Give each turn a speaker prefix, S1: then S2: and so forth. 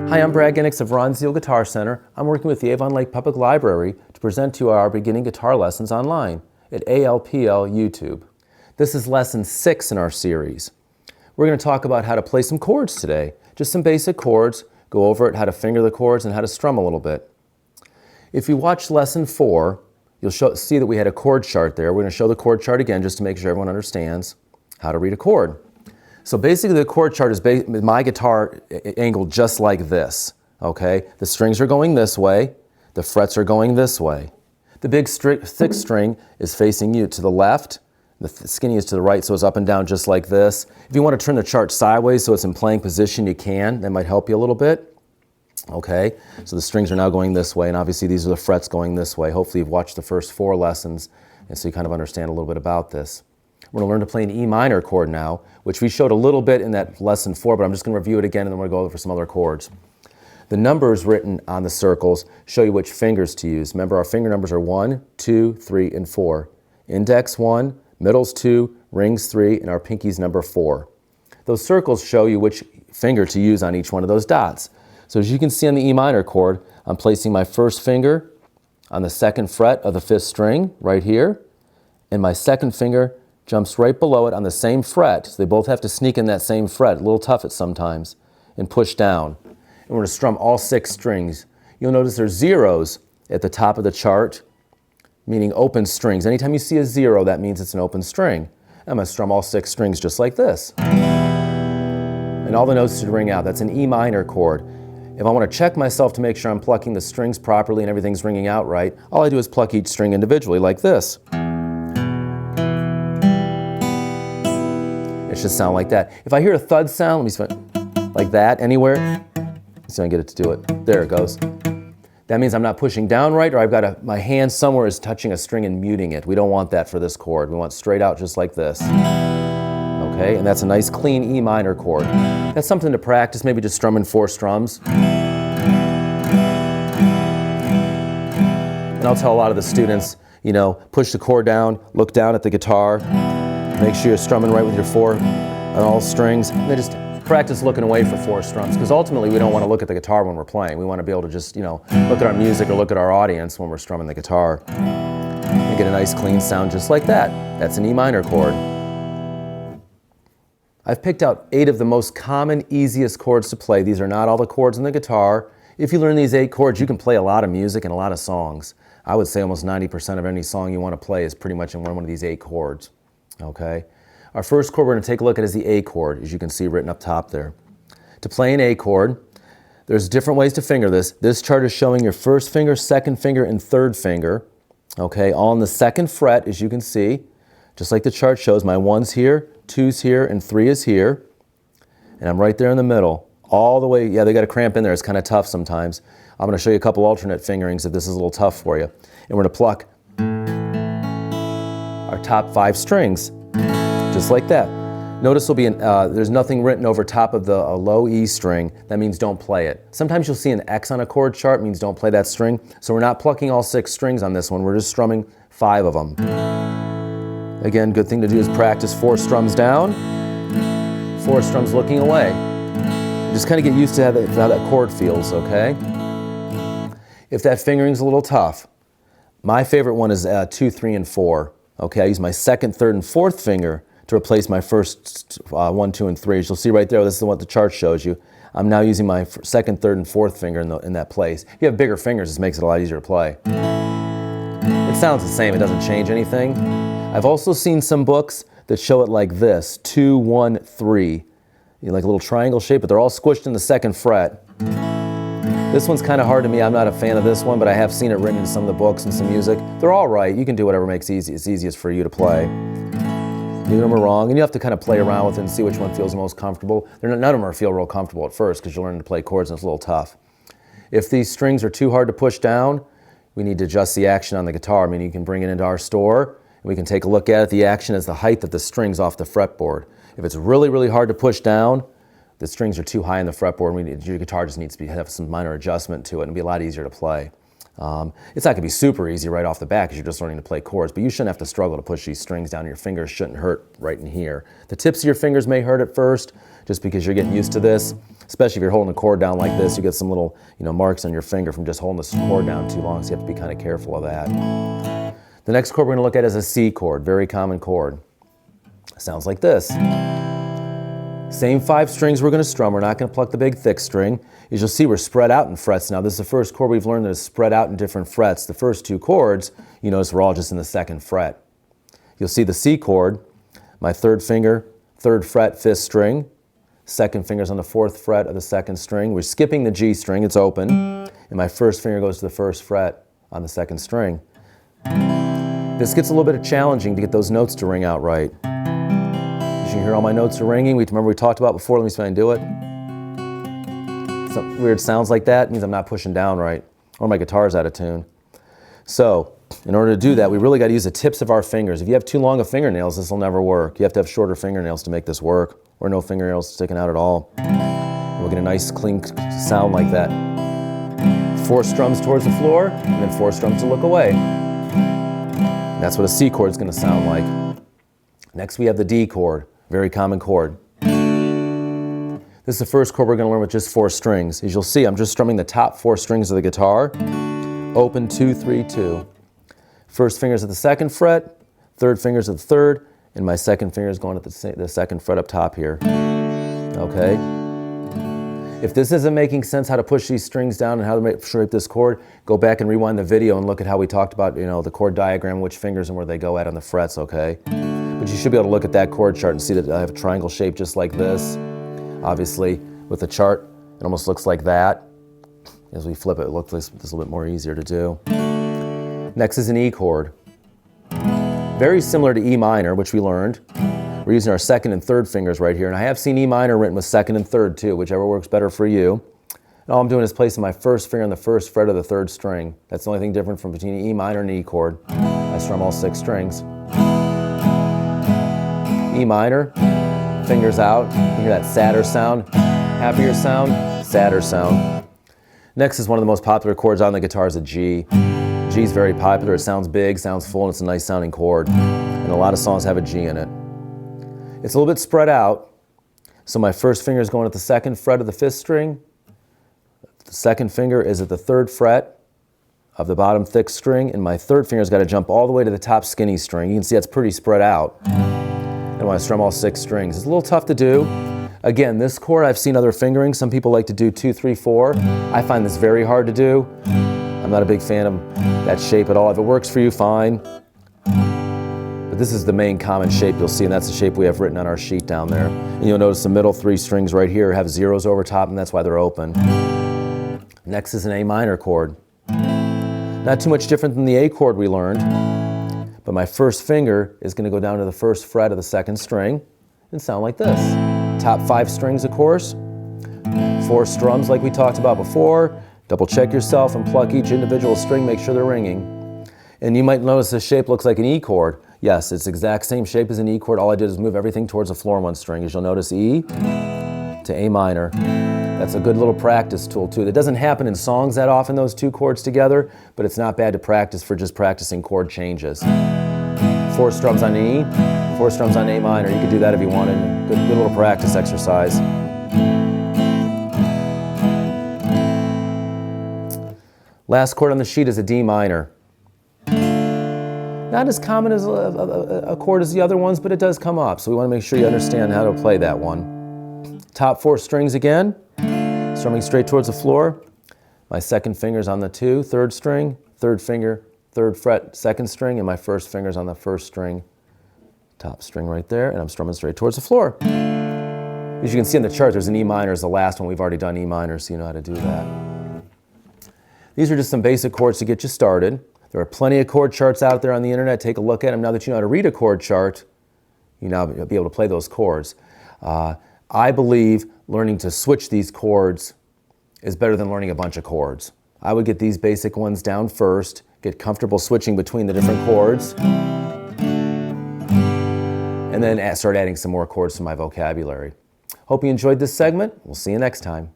S1: Hi, I'm Brad Gendics of Zehel Guitar Center. I'm working with the Avon Lake Public Library to present to you our beginning guitar lessons online at ALPL YouTube. This is lesson 6 in our series. We're going to talk about how to play some chords today. Just some basic chords, go over it, how to finger the chords, and how to strum a little bit. If you watch lesson 4, you'll see that we had a chord chart there. We're going to show the chord chart again just to make sure everyone understands how to read a chord. So basically the chord chart is my guitar angled just like this, okay? The strings are going this way, the frets are going this way. The big 6th string is facing you to the left, the skinny is to the right, so it's up and down just like this. If you want to turn the chart sideways so it's in playing position, you can. That might help you a little bit. Okay, so the strings are now going this way, and obviously these are the frets going this way. Hopefully you've watched the first 4 lessons, and so you kind of understand a little bit about this. We're going to learn to play an E minor chord now, which we showed a little bit in that lesson 4, but I'm just going to review it again and then we're going to go over some other chords. The numbers written on the circles show you which fingers to use. Remember, our finger numbers are 1, 2, 3, and 4. Index 1, middles 2, rings 3, and our pinky's number 4. Those circles show you which finger to use on each one of those dots. So as you can see on the E minor chord, I'm placing my first finger on the 2nd fret of the 5th string right here, and my 2nd finger jumps right below it on the same fret, so they both have to sneak in that same fret, a little tough at sometimes, and push down. And we're going to strum all 6 strings. You'll notice there's zeros at the top of the chart, meaning open strings. Anytime you see a 0, that means it's an open string. I'm going to strum all 6 strings just like this. And all the notes should ring out. That's an E minor chord. If I want to check myself to make sure I'm plucking the strings properly and everything's ringing out right, all I do is pluck each string individually like this. It should sound like that. If I hear a thud sound, let me see, like that anywhere. Let's see if I can get it to do it. There it goes. That means I'm not pushing down right, or I've got my hand somewhere is touching a string and muting it. We don't want that for this chord. We want straight out just like this. Okay, and that's a nice clean E minor chord. That's something to practice, maybe just strumming 4 strums. And I'll tell a lot of the students, you know, push the chord down, look down at the guitar, make sure you're strumming right with your 4 on all strings. And then just practice looking away for 4 strums, because ultimately we don't want to look at the guitar when we're playing. We want to be able to just, you know, look at our music or look at our audience when we're strumming the guitar. And get a nice clean sound just like that. That's an E minor chord. I've picked out 8 of the most common, easiest chords to play. These are not all the chords in the guitar. If you learn these 8 chords, you can play a lot of music and a lot of songs. I would say almost 90% of any song you want to play is pretty much in one of these 8 chords. Okay? Our first chord we're going to take a look at is the A chord, as you can see written up top there. To play an A chord, there's different ways to finger this. This chart is showing your 1st finger, 2nd finger, and 3rd finger. Okay? All on the 2nd fret, as you can see. Just like the chart shows, my 1's here, 2's here, and 3 is here. And I'm right there in the middle. All the way, yeah, they got to cramp in there. It's kind of tough sometimes. I'm going to show you a couple alternate fingerings if this is a little tough for you. And we're going to pluck our top 5 strings, just like that. Notice there's nothing written over top of the low E string. That means don't play it. Sometimes you'll see an X on a chord chart, means don't play that string. So we're not plucking all 6 strings on this one. We're just strumming 5 of them. Again, good thing to do is practice 4 strums down, 4 strums looking away. Just kind of get used to how that chord feels, okay? If that fingering's a little tough, my favorite one is 2, 3, and 4. Okay, I use my 2nd, 3rd, and 4th finger to replace my first 1, 2, and 3. As you'll see right there, this is what the chart shows you. I'm now using my 2nd, 3rd, and 4th finger in that place. If you have bigger fingers, this makes it a lot easier to play. It sounds the same, it doesn't change anything. I've also seen some books that show it like this, 2, 1, 3. You know, like a little triangle shape, but they're all squished in the 2nd fret. This one's kind of hard to me. I'm not a fan of this one, but I have seen it written in some of the books and some music. They're all right. You can do whatever makes it's easiest for you to play. Neither of them are wrong, and you have to kind of play around with it and see which one feels most comfortable. None of them feel real comfortable at first because you're learning to play chords and it's a little tough. If these strings are too hard to push down, we need to adjust the action on the guitar. I mean, you can bring it into our store, and we can take a look at it. The action is the height of the strings off the fretboard. If it's really, really hard to push down, the strings are too high in the fretboard, and your guitar just needs to have some minor adjustment to it and be a lot easier to play. It's not going to be super easy right off the bat because you're just learning to play chords, but you shouldn't have to struggle to push these strings down. Your fingers shouldn't hurt right in here. The tips of your fingers may hurt at first just because you're getting used to this, especially if you're holding a chord down like this. You get some little marks on your finger from just holding this chord down too long, so you have to be kind of careful of that. The next chord we're going to look at is a C chord, very common chord. It sounds like this. Same 5 strings we're going to strum. We're not going to pluck the big thick string. As you'll see, we're spread out in frets. Now, this is the first chord we've learned that is spread out in different frets. The first 2 chords, you notice we're all just in the 2nd fret. You'll see the C chord, my 3rd finger, 3rd fret, 5th string. 2nd finger's on the 4th fret of the 2nd string. We're skipping the G string, it's open. And my 1st finger goes to the 1st fret on the 2nd string. This gets a little bit challenging to get those notes to ring out right. As you can hear, all my notes are ringing. Remember we talked about before, let me see if I can do it. Some weird sounds like that means I'm not pushing down right, or my guitar's out of tune. So, in order to do that, we really got to use the tips of our fingers. If you have too long of fingernails, this will never work. You have to have shorter fingernails to make this work, or no fingernails sticking out at all. And we'll get a nice clean sound like that. 4 strums towards the floor, and then 4 strums to look away. And that's what a C chord is going to sound like. Next we have the D chord, very common chord. This is the first chord we're going to learn with just 4 strings. As you'll see, I'm just strumming the top 4 strings of the guitar. Open, 2, 3, 2. First finger's at the 2nd fret, 3rd finger's at the 3rd, and my 2nd finger is going at the 2nd fret up top here. Okay? If this isn't making sense how to push these strings down and how to shape this chord, go back and rewind the video and look at how we talked about the chord diagram, which fingers and where they go at on the frets, okay? But you should be able to look at that chord chart and see that I have a triangle shape just like this. Obviously, with the chart, it almost looks like that. As we flip it, it looks a little bit more easier to do. Next is an E chord. Very similar to E minor, which we learned. We're using our 2nd and 3rd fingers right here. And I have seen E minor written with 2nd and 3rd too, whichever works better for you. And all I'm doing is placing my 1st finger on the 1st fret of the 3rd string. That's the only thing different from between E minor and E chord. I strum all 6 strings. E minor, fingers out. You hear that sadder sound, happier sound, sadder sound. Next is one of the most popular chords on the guitar is a G. G is very popular. It sounds big, sounds full, and it's a nice sounding chord. And a lot of songs have a G in it. It's a little bit spread out. So my 1st finger is going at the 2nd fret of the 5th string. The 2nd finger is at the 3rd fret of the bottom thick string, and my 3rd finger's got to jump all the way to the top skinny string. You can see that's pretty spread out. And when I strum all 6 strings, it's a little tough to do. Again, this chord I've seen other fingering. Some people like to do 2, 3, 4. I find this very hard to do. I'm not a big fan of that shape at all. If it works for you, fine. But this is the main common shape you'll see, and that's the shape we have written on our sheet down there. And you'll notice the middle 3 strings right here have zeros over top, and that's why they're open. Next is an A minor chord. Not too much different than the A chord we learned, but my 1st finger is going to go down to the 1st fret of the 2nd string and sound like this. Top 5 strings, of course. 4 strums like we talked about before. Double check yourself and pluck each individual string, make sure they're ringing. And you might notice the shape looks like an E chord. Yes, it's the exact same shape as an E chord. All I did is move everything towards the floor on 1 string. As you'll notice, E to A minor. That's a good little practice tool too. That doesn't happen in songs that often, those 2 chords together, but it's not bad to practice for just practicing chord changes. 4 strums on E, 4 strums on A minor. You could do that if you wanted. Good little practice exercise. Last chord on the sheet is a D minor. Not as common as a chord as the other ones, but it does come up, so we want to make sure you understand how to play that one. Top 4 strings again, strumming straight towards the floor. My 2nd finger's on the 2, 3rd string, 3rd finger, 3rd fret, 2nd string, and my 1st finger's on the 1st string, top string right there, and I'm strumming straight towards the floor. As you can see on the chart, there's an E minor as the last one. We've already done E minor, so you know how to do that. These are just some basic chords to get you started. There are plenty of chord charts out there on the internet. Take a look at them. Now that you know how to read a chord chart, you'll now be able to play those chords. I believe learning to switch these chords is better than learning a bunch of chords. I would get these basic ones down first, get comfortable switching between the different chords, and then start adding some more chords to my vocabulary. Hope you enjoyed this segment. We'll see you next time.